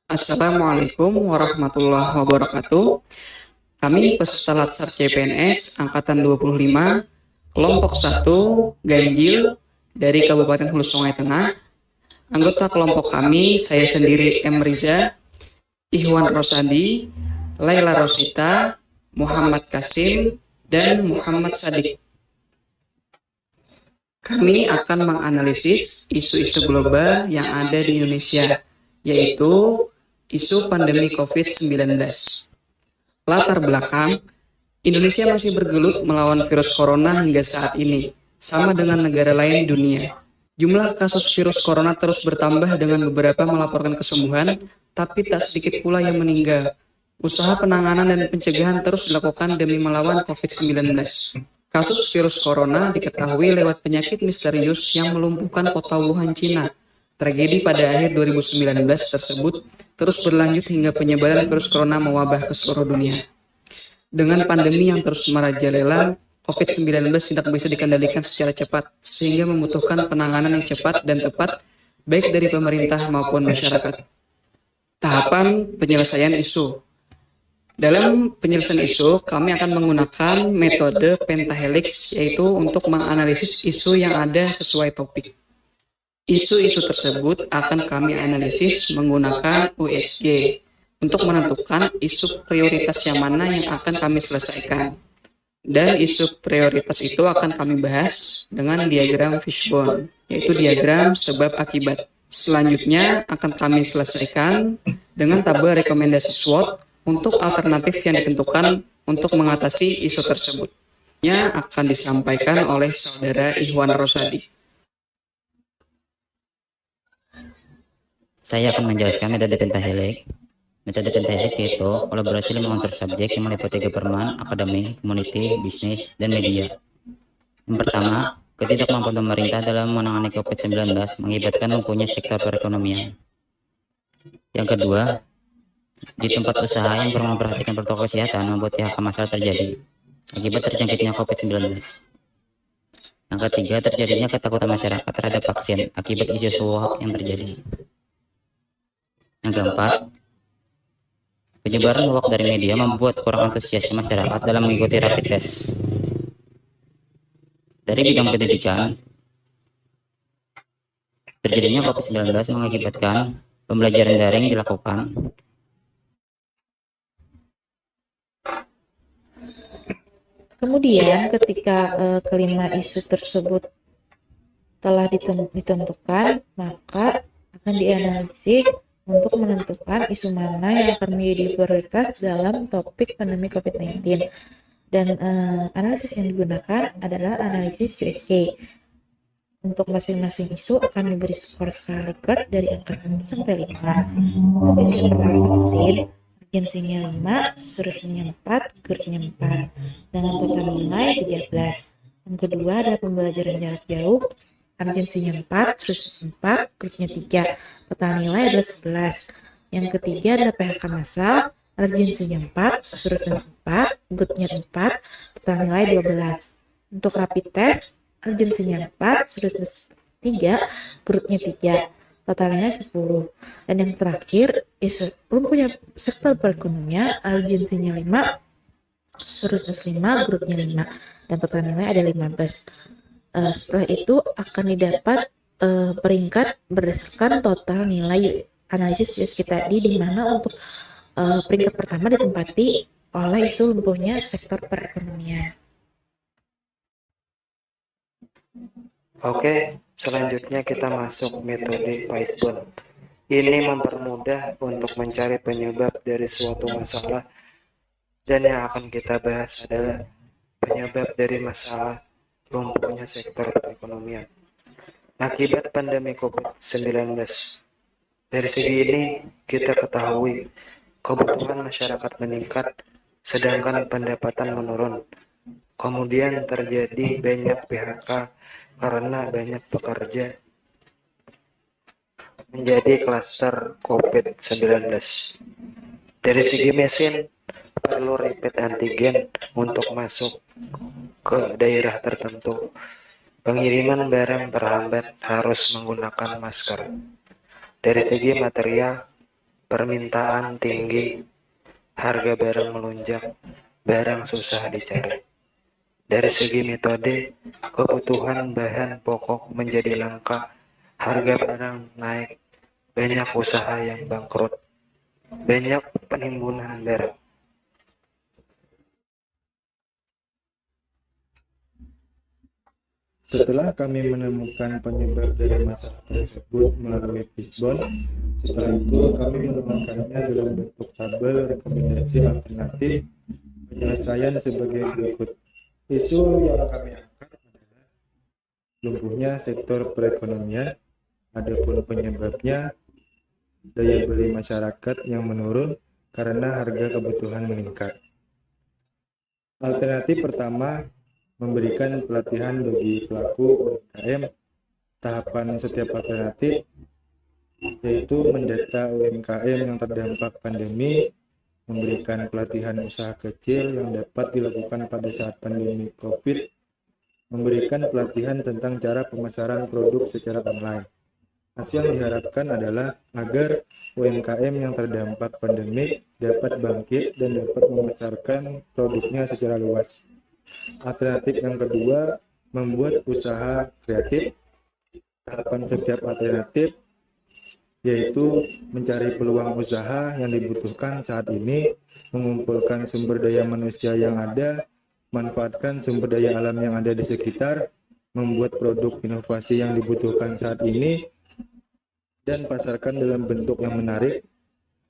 Assalamualaikum warahmatullahi wabarakatuh. Kami peserta Latsar CPNS Angkatan 25, kelompok 1, Ganjil, dari Kabupaten Hulu Sungai Tengah. Anggota kelompok kami, saya sendiri M. Riza, Ihwan Rosadi, Laila Rosita, Muhammad Kasim, dan Muhammad Sadik. Kami akan menganalisis isu-isu global yang ada di Indonesia, yaitu isu pandemi COVID-19. Latar belakang, Indonesia masih bergelut melawan virus corona hingga saat ini, sama dengan negara lain di dunia. Jumlah kasus virus corona terus bertambah dengan beberapa melaporkan kesembuhan, tapi tak sedikit pula yang meninggal. Usaha penanganan dan pencegahan terus dilakukan demi melawan COVID-19. Kasus virus corona diketahui lewat penyakit misterius yang melumpuhkan kota Wuhan, Cina. Tragedi pada akhir 2019 tersebut terus berlanjut hingga penyebaran virus corona mewabah ke seluruh dunia. Dengan pandemi yang terus merajalela, COVID-19 tidak bisa dikendalikan secara cepat, sehingga membutuhkan penanganan yang cepat dan tepat, baik dari pemerintah maupun masyarakat. Tahapan penyelesaian isu. Dalam penyelesaian isu, kami akan menggunakan metode pentahelix, yaitu untuk menganalisis isu yang ada sesuai topik. Isu-isu tersebut akan kami analisis menggunakan USG untuk menentukan isu prioritas yang mana yang akan kami selesaikan. Dan isu prioritas itu akan kami bahas dengan diagram fishbone, yaitu diagram sebab akibat. Selanjutnya akan kami selesaikan dengan tabel rekomendasi SWOT untuk alternatif yang ditentukan untuk mengatasi isu tersebut. Yang akan disampaikan oleh Saudara Ihwan Rosadi. Saya akan menjelaskan metode pentahelix. Metode pentahelix yaitu kolaborasi 5 unsur subjek yang meliputi government, akademi, community, bisnis, dan media. Yang pertama, ketidakmampuan pemerintah dalam menangani COVID-19 mengakibatkan lumpuhnya sektor perekonomian. Yang kedua, di tempat usaha yang kurang memperhatikan protokol kesehatan membuat PHK massal terjadi akibat terjangkitnya COVID-19. Yang ketiga, terjadinya ketakutan masyarakat terhadap vaksin akibat isu hoax yang terjadi. Yang keempat, penyebaran hoax dari media membuat kurang antusias masyarakat dalam mengikuti rapid test. Dari bidang pendidikan, terjadinya COVID-19 mengakibatkan pembelajaran daring dilakukan. Kemudian ketika kelima isu tersebut telah ditentukan, maka akan dianalisis untuk menentukan isu mana yang akan menjadi prioritas dalam topik pandemi COVID-19. Dan analisis yang digunakan adalah analisis USG. Untuk masing-masing isu akan diberi skor skala Likert dari angka 1 sampai 5. Untuk isu pertama vaksin, urgensinya 5, seterusnya 4, GERD-nya 4, dengan total nilai 13. Yang kedua adalah pembelajaran jarak jauh, urgensinya 4, seterusnya 4, GERD-nya 3, total nilai adalah 11. Yang ketiga adalah PHK massal, urgensinya 4, seterusnya 4, GERD-nya 4, total nilai 12. Untuk rapid test, urgensinya 4, seterusnya 3, GERD-nya 3, totalnya 10. Dan yang terakhir, lumpuhnya sektor perekonomian, urgensinya 5, seterusnya 5, GERD-nya 5, dan total nilai ada 15. Setelah itu akan didapat peringkat berdasarkan total nilai analisis USG tadi, di mana untuk peringkat pertama ditempati oleh isu lumpuhnya sektor perekonomian. Oke, selanjutnya kita masuk metode Fishbone. Ini mempermudah untuk mencari penyebab dari suatu masalah, dan yang akan kita bahas adalah penyebab dari masalah lumpuhnya sektor perekonomian akibat pandemi COVID-19. Dari segi ini kita ketahui kebutuhan masyarakat meningkat sedangkan pendapatan menurun. Kemudian terjadi banyak PHK karena banyak pekerja menjadi klaster COVID-19. Dari segi mesin, perlu rapid antigen untuk masuk ke daerah tertentu. Pengiriman barang terhambat, harus menggunakan masker. Dari segi material, permintaan tinggi, harga barang melonjak, barang susah dicari. Dari segi metode, kebutuhan bahan pokok menjadi langka, harga barang naik, banyak usaha yang bangkrut, banyak penimbunan barang. Setelah kami menemukan penyebab dari masalah tersebut melalui fishbone, setelah itu kami menuangkannya dalam bentuk tabel rekomendasi alternatif penyelesaian sebagai berikut. Isu yang kami angkat adalah lumpuhnya sektor perekonomian, adapun penyebabnya daya beli masyarakat yang menurun karena harga kebutuhan meningkat. Alternatif pertama, memberikan pelatihan bagi pelaku UMKM. Tahapan setiap alternatif yaitu mendata UMKM yang terdampak pandemi, memberikan pelatihan usaha kecil yang dapat dilakukan pada saat pandemi COVID, memberikan pelatihan tentang cara pemasaran produk secara online. Hasil yang diharapkan adalah agar UMKM yang terdampak pandemi dapat bangkit dan dapat memasarkan produknya secara luas. Alternatif yang kedua, membuat usaha kreatif. Tahapan setiap alternatif yaitu mencari peluang usaha yang dibutuhkan saat ini, mengumpulkan sumber daya manusia yang ada, manfaatkan sumber daya alam yang ada di sekitar, membuat produk inovasi yang dibutuhkan saat ini, dan pasarkan dalam bentuk yang menarik.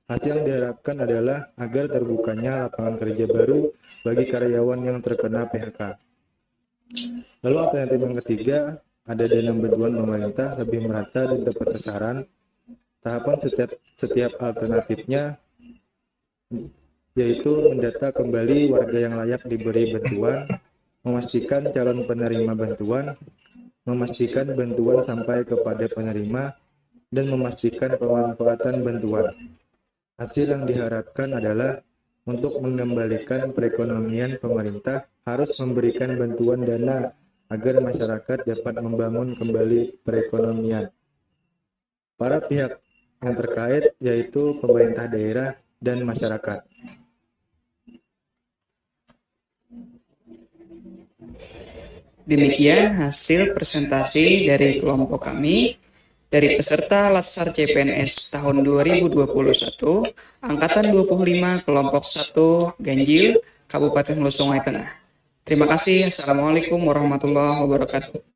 Hasil yang diharapkan adalah agar terbukanya lapangan kerja baru bagi karyawan yang terkena PHK. Lalu alternatif yang ketiga, ada dana bantuan pemerintah lebih merata dan tepat sasaran. Tahapan setiap alternatifnya yaitu mendata kembali warga yang layak diberi bantuan, memastikan calon penerima bantuan, memastikan bantuan sampai kepada penerima, dan memastikan pemanfaatan bantuan. Hasil yang diharapkan adalah untuk mengembalikan perekonomian, pemerintah harus memberikan bantuan dana agar masyarakat dapat membangun kembali perekonomian. Para pihak yang terkait yaitu pemerintah daerah dan masyarakat. Demikian hasil presentasi dari kelompok kami dari peserta Latsar CPNS tahun 2021, Angkatan 25, Kelompok 1, Ganjil, Kabupaten Hulu Sungai Tengah. Terima kasih. Assalamualaikum warahmatullahi wabarakatuh.